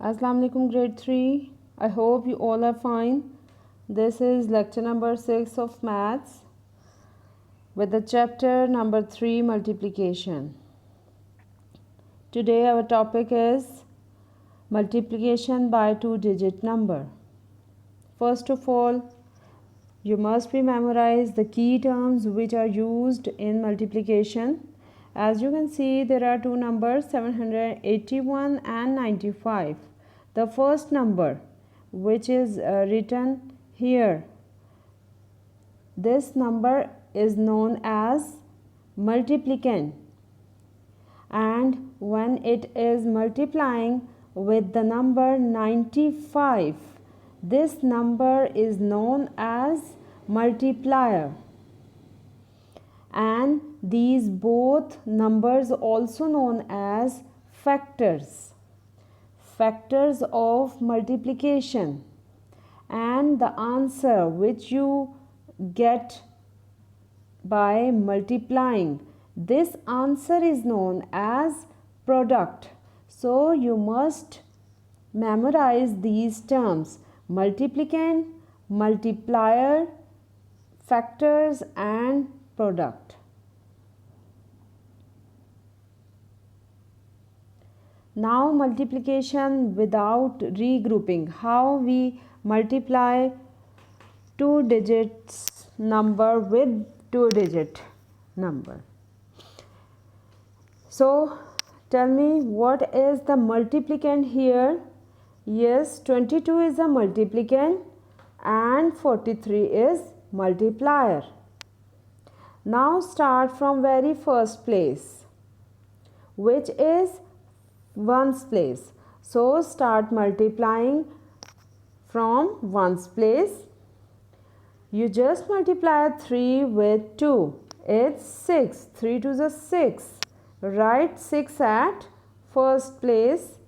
Assalamu alaikum grade 3. I hope you all are fine. This is lecture number 6 of maths with the chapter number 3 multiplication. Today our topic is multiplication by two-digit number. First of all, you must memorize the key terms which are used in multiplication. As you can see, there are two numbers 781 and 95. The first number which is written here, this number is known as multiplicand, and when it is multiplying with the number 95, this number is known as multiplier. And these both numbers also known as factors of multiplication. And the answer which you get by multiplying, this answer is known as product. So you must memorize these terms: multiplicand, multiplier, factors and product. Now multiplication without regrouping. How we multiply two digits number with two-digit number. So tell me, what is the multiplicand here? Yes, 22 is a multiplicand and 43 is multiplier. Now start from very first place, which is ones place. So start multiplying from ones place. You just multiply 3 with 2. It's 6. 3 to the 6. Write 6 at first place.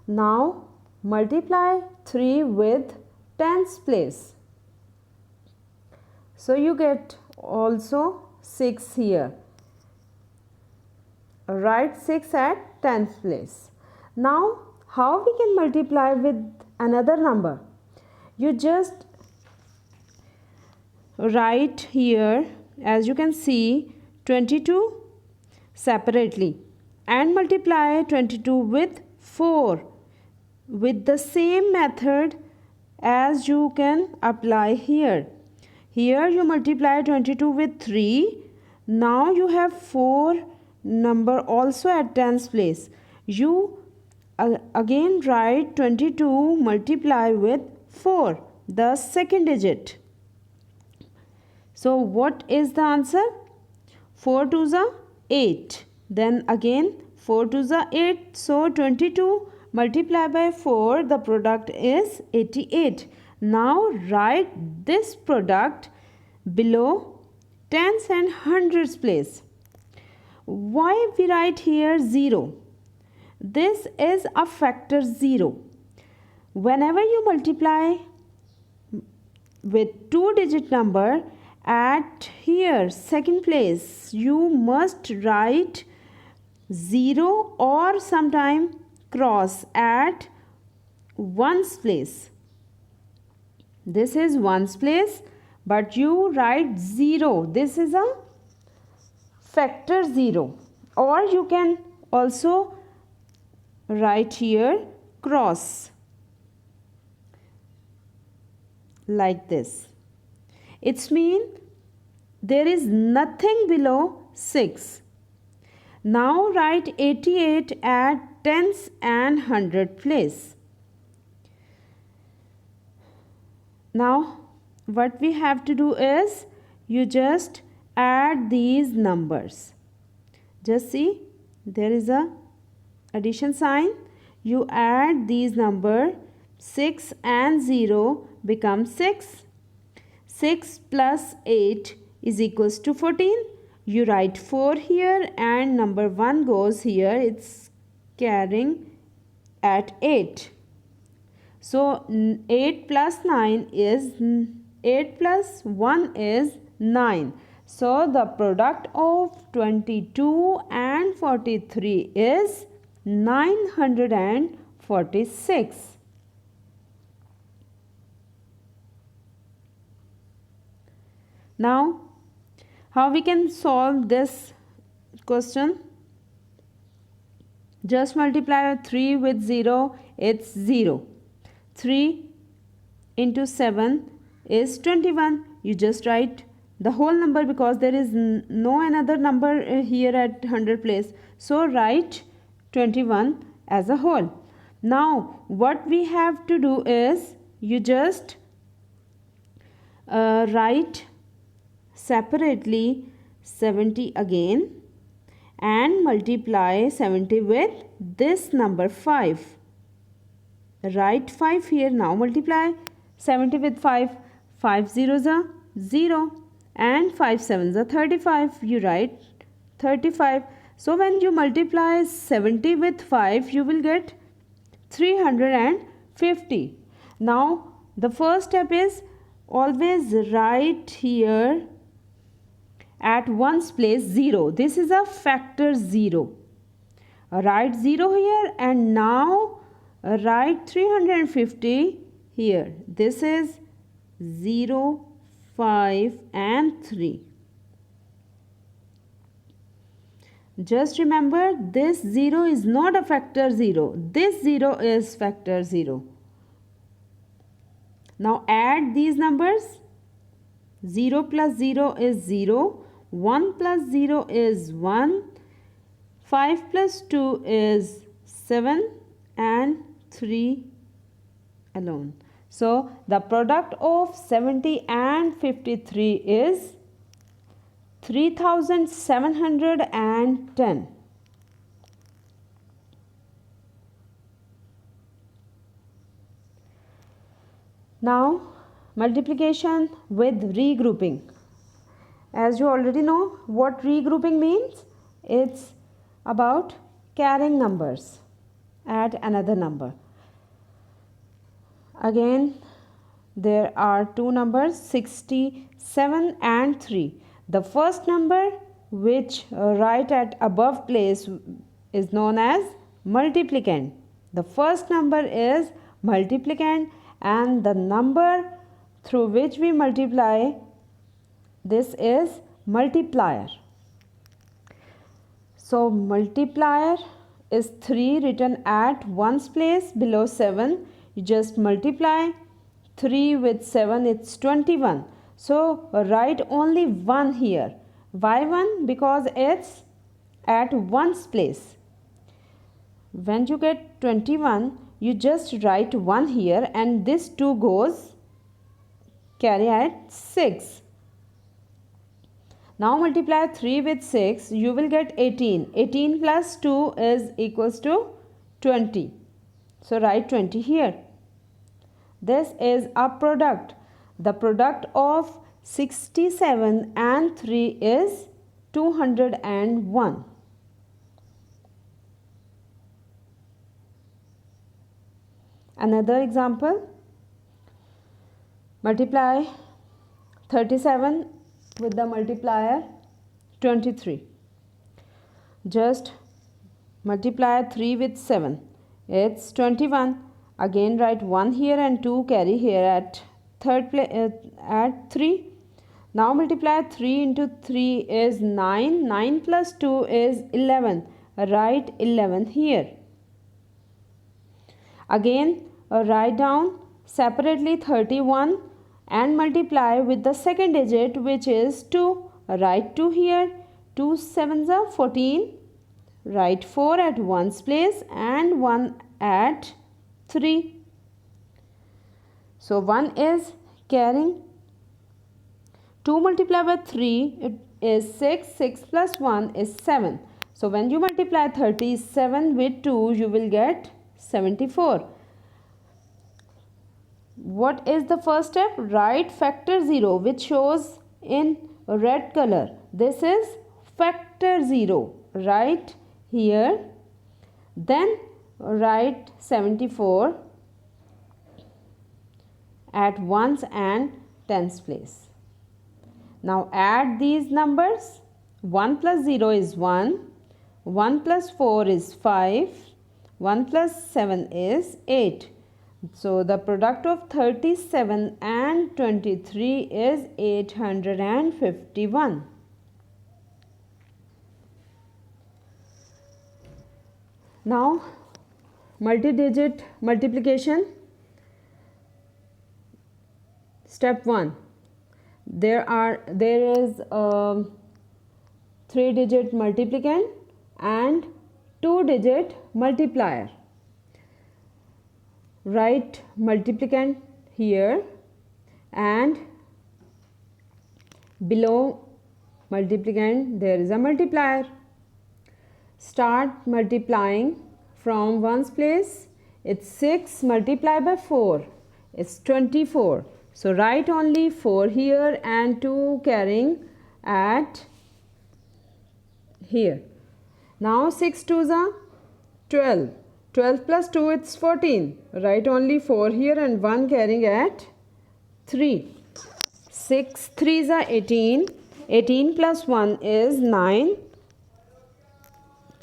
Now multiply 3 with tens place. So you get also 6 here. Write 6 at tenth place. Now how we can multiply with another number? You just write here, as you can see, 22 separately and multiply 22 with 4 with the same method as you can apply here. Here you multiply 22 with 3. Now you have 4 number also at tens place. You again write 22 multiply with 4, the second digit. So what is the answer? 4 to the 8. Then again 4 to the 8. So 22 multiplied by 4, the product is 88. Now write this product below tens and hundreds place. Why we write here 0? This is a factor 0. Whenever you multiply with two-digit number, at here second place you must write 0 or sometime cross at ones place. This is ones place, but you write 0. This is a factor 0, or you can also write here cross like this. It's mean there is nothing below 6. Now write 88 at tens and hundred place. Now what we have to do is, you just add these numbers. Just see, there is a addition sign. You add these number. 6 and 0 become 6. 6 plus 8 is equals to 14. You write 4 here and number 1 goes here. It's carrying at 8. So 8 plus 9 is 8 plus 1 is 9. So the product of 22 and 43 is 943. 46. Now, how we can solve this question? Just multiply 3 with 0, it's 0. 3 into 7 is 21. You just write the whole number because there is no another number here at 100 place. So write 21 as a whole. Now what we have to do is you just write separately 70 again and multiply 70 with this number 5. Write 5 here. Now multiply 70 with 5. 5 zeros are 0 and 5 sevens are 35. You write 35. So when you multiply 70 with 5, you will get 350. Now the first step is always write here at ones place 0. This is a factor 0. Write 0 here and now write 350 here. This is 0, 5 and 3. Just remember, this 0 is not a factor 0. This 0 is factor 0. Now add these numbers. 0 plus 0 is 0. 1 plus 0 is 1. 5 plus 2 is 7 and 3 alone. So the product of 70 and 53 is 3710. Now multiplication with regrouping. As you already know what regrouping means, it's about carrying numbers at another number. Again, there are two numbers 67 and 3. The first number which right at above place is known as multiplicand. The first number is multiplicand and the number through which we multiply, this is multiplier. So multiplier is 3 written at ones place below 7. You just multiply 3 with 7, it's 21. So write only 1 here. Why 1? Because it's at ones place. When you get 21, you just write 1 here and this 2 goes carry at 6. Now multiply 3 with 6, you will get 18. 18 plus 2 is equals to 20. So write 20 here. This is a product. The product of 67 and 3 is 201. Another example. Multiply 37 with the multiplier 23. Just multiply 3 with 7. It's 21. Again write 1 here and 2 carry here at at 3. Now multiply 3 into 3 is 9. 9 plus 2 is 11. Write 11 here. Again write down separately 31 and multiply with the second digit which is 2. Write 2 here. 2 sevens are 14. Write 4 at ones place and 1 at 3. So 1 is carrying. 2 multiplied by 3 it is 6. 6 plus 1 is 7. So when you multiply 37 with 2 you will get 74. What is the first step? Write factor 0 which shows in red color. This is factor 0. Write here. Then write 74 at ones and tens place. Now add these numbers. 1 plus 0 is 1. 1 plus 4 is 5. 1 plus 7 is 8. So the product of 37 and 23 is 851. Now multi-digit multiplication. Step 1. There is a 3-digit multiplicand and 2-digit multiplier. Write multiplicand here and below multiplicand there is a multiplier. Start multiplying from ones place. It's 6 multiplied by 4. It's 24. So write only 4 here and 2 carrying at here. Now 6 2s are 12. 12 plus 2 it's 14. Write only 4 here and 1 carrying at 3. 6 3s are 18. 18 plus 1 is 9.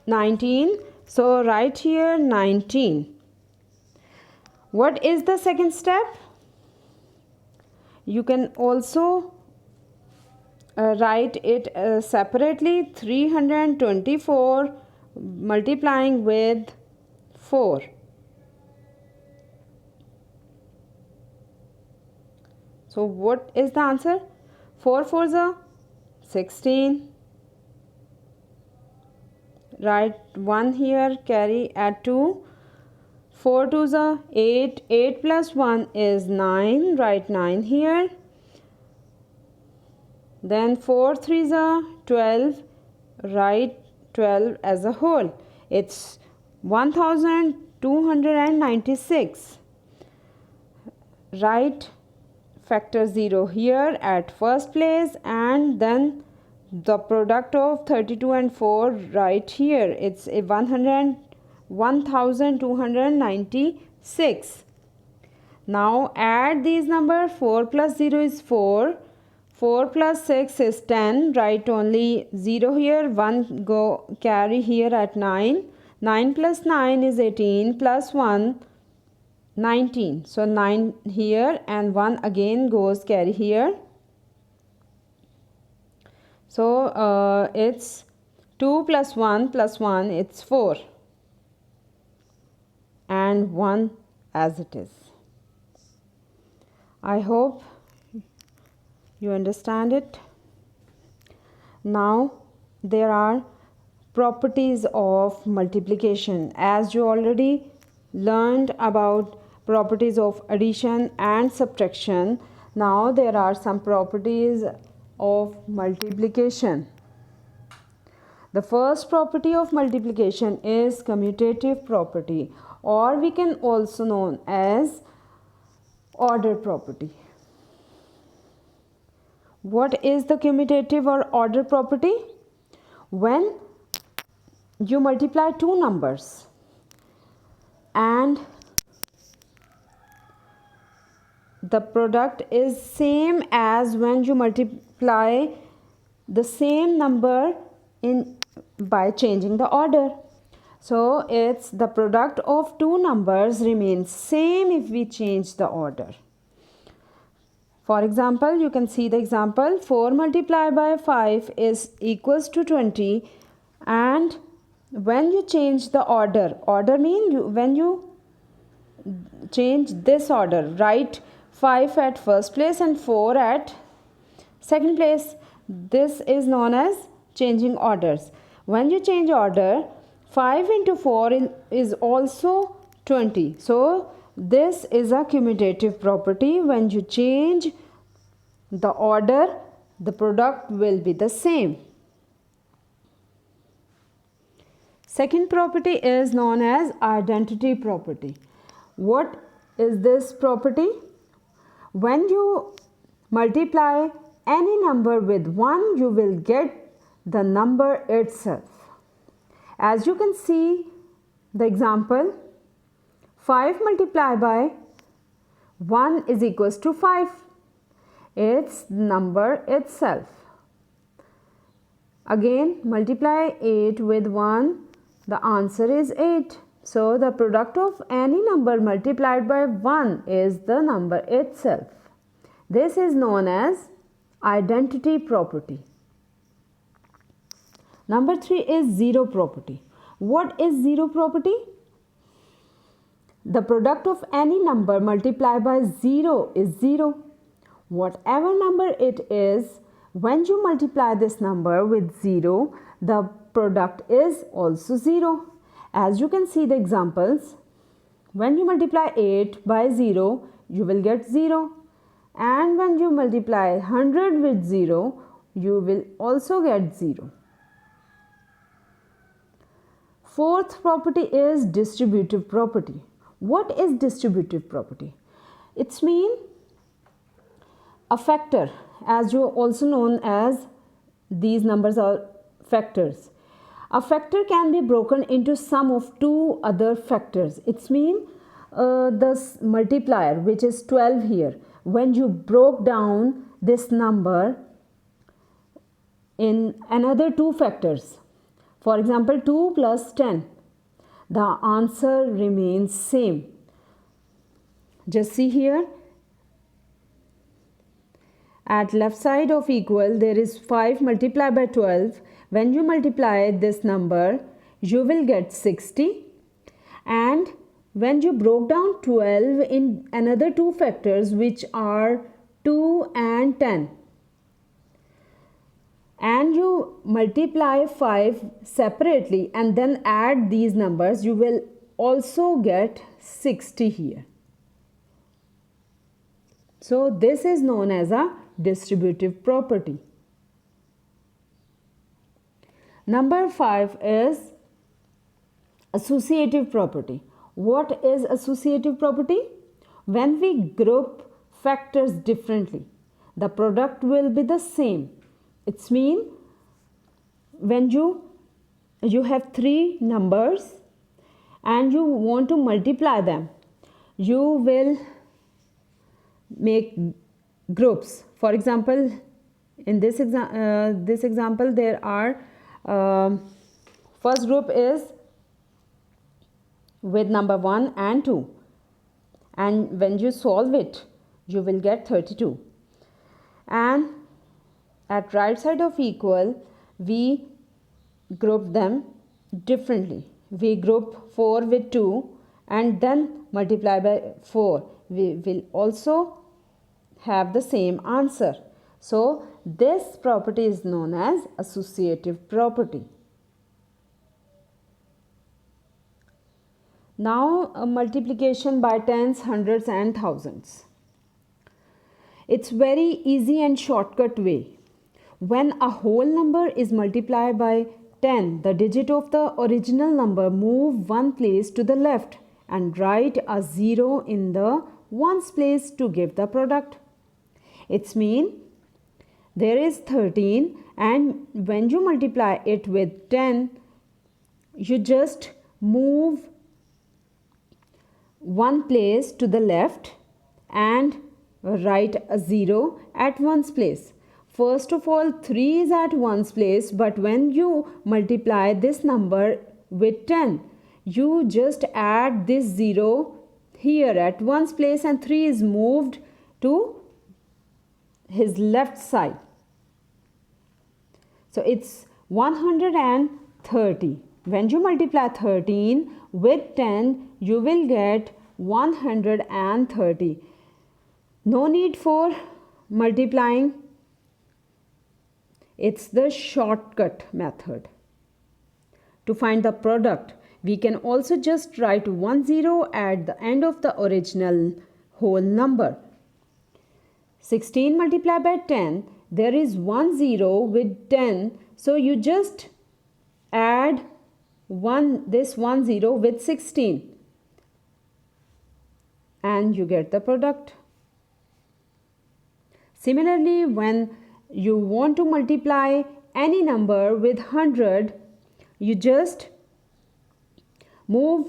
19. So write here 19. What is the second step? You can also write it separately. 324 multiplying with 4. So what is the answer? 4 4s are 16. Write 1 here, carry at 2. 4 2s are 8. 8 plus 1 is 9. Write 9 here. Then 4 3s are 12. Write 12 as a whole. It's 1296. Write factor 0 here at first place and then the product of 32 and 4 right here. It's a 1296. Now add these numbers. 4 plus 0 is 4. 4 plus 6 is 10. Write only 0 here. 1 go carry here at 9. 9 plus 9 is 18 plus 1 19. So 9 here and 1 again goes carry here. So it's 2 plus 1 plus 1, it's 4 and 1 as it is. I hope you understand it. Now there are properties of multiplication. As you already learned about properties of addition and subtraction, now there are some properties of multiplication. The first property of multiplication is commutative property, or we can also known as order property. What is the commutative or order property? When you multiply two numbers and the product is same as when you multiply the same number by changing the order. So it's the product of two numbers remains same if we change the order. For example, you can see the example. 4 multiplied by 5 is equals to 20, and when you change the order means when you change this order, write 5 at first place and 4 at second place. This is known as changing orders. When you change order, 5 into 4 is also 20. So this is a commutative property. When you change the order, the product will be the same. Second property is known as identity property. What is this property? When you multiply any number with 1, you will get the number itself. As you can see the example, 5 multiplied by 1 is equals to 5. It's number itself. Again, multiply 8 with 1. The answer is 8. So the product of any number multiplied by 1 is the number itself. This is known as identity property. Number 3 is zero property. What is zero property? The product of any number multiplied by 0 is 0. Whatever number it is, when you multiply this number with 0, the product is also 0. As you can see the examples, when you multiply 8 by 0, you will get 0. And when you multiply 100 with 0, you will also get 0. Fourth property is distributive property. What is distributive property? It's mean a factor, as you also known as these numbers are factors. A factor can be broken into sum of two other factors. It's mean the multiplier, which is 12 here. When you broke down this number in another two factors, for example 2 plus 10, the answer remains same. Just see here, at left side of equal there is 5 multiplied by 12. When you multiply this number, you will get 60. And when you broke down 12 in another two factors, which are 2 and 10, and you multiply 5 separately and then add these numbers, you will also get 60 here. So this is known as a distributive property. Number 5 is associative property. What is associative property? When we group factors differently, the product will be the same. It's mean when you have three numbers and you want to multiply them, you will make groups. For example, in this example there are first group is with number 1 and 2, and when you solve it you will get 32. And at right side of equal we group them differently. We group 4 with 2 and then multiply by 4. We will also have the same answer. So this property is known as associative property. Now multiplication by tens, hundreds and thousands. It's very easy and shortcut way. When a whole number is multiplied by 10, the digit of the original number move one place to the left and write a 0 in the ones place to give the product. It's mean there is 13, and when you multiply it with 10, you just move one place to the left and write a 0 at ones place. First of all, 3 is at ones place, but when you multiply this number with 10, you just add this 0 here at ones place and 3 is moved to his left side. So it's 130. When you multiply 13 with 10, you will get 130. No need for multiplying. It's the shortcut method. To find the product, we can also just write 10 at the end of the original whole number. 16 multiplied by 10, there is 10 with 10, so you just add this 10 with 16 and you get the product. Similarly, when you want to multiply any number with 100, you just move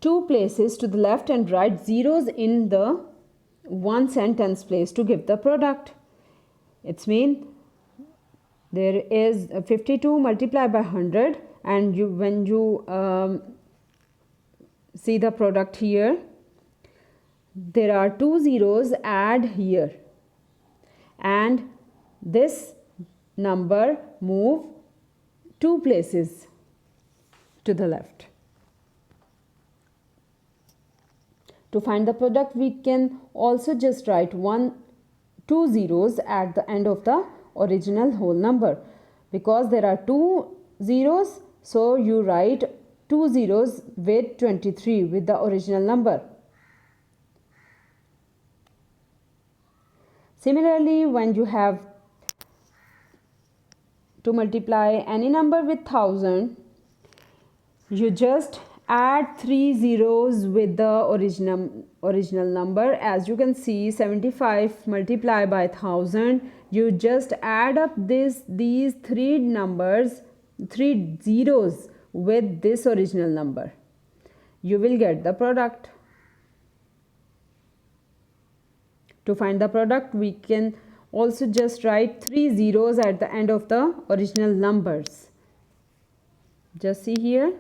two places to the left and write zeros in the ones and tens place to give the product. It's mean there is 52 multiplied by 100, and when you see the product here. There are 2 zeros, add here, and this number move 2 places to the left. To find the product, we can also just write 2 zeros at the end of the original whole number. Because there are 2 zeros, so you write 2 zeros with 23 with the original number. Similarly, when you have to multiply any number with 1000, you just add 3 zeros with the original number. As you can see, 75 multiplied by 1000, you just add up these 3 numbers, 3 zeros with this original number. You will get the product. To find the product, we can also just write 3 zeros at the end of the original numbers. Just see here,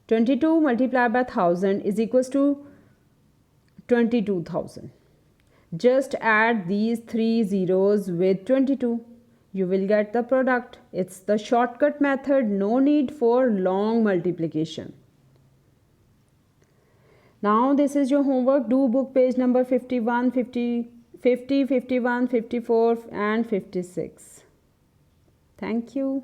22 multiplied by 1000 is equals to 22,000. Just add these 3 zeros with 22. You will get the product. It's the shortcut method, no need for long multiplication. Now this is your homework. Do book page number 51, 50, 51, 54 and 56. Thank you.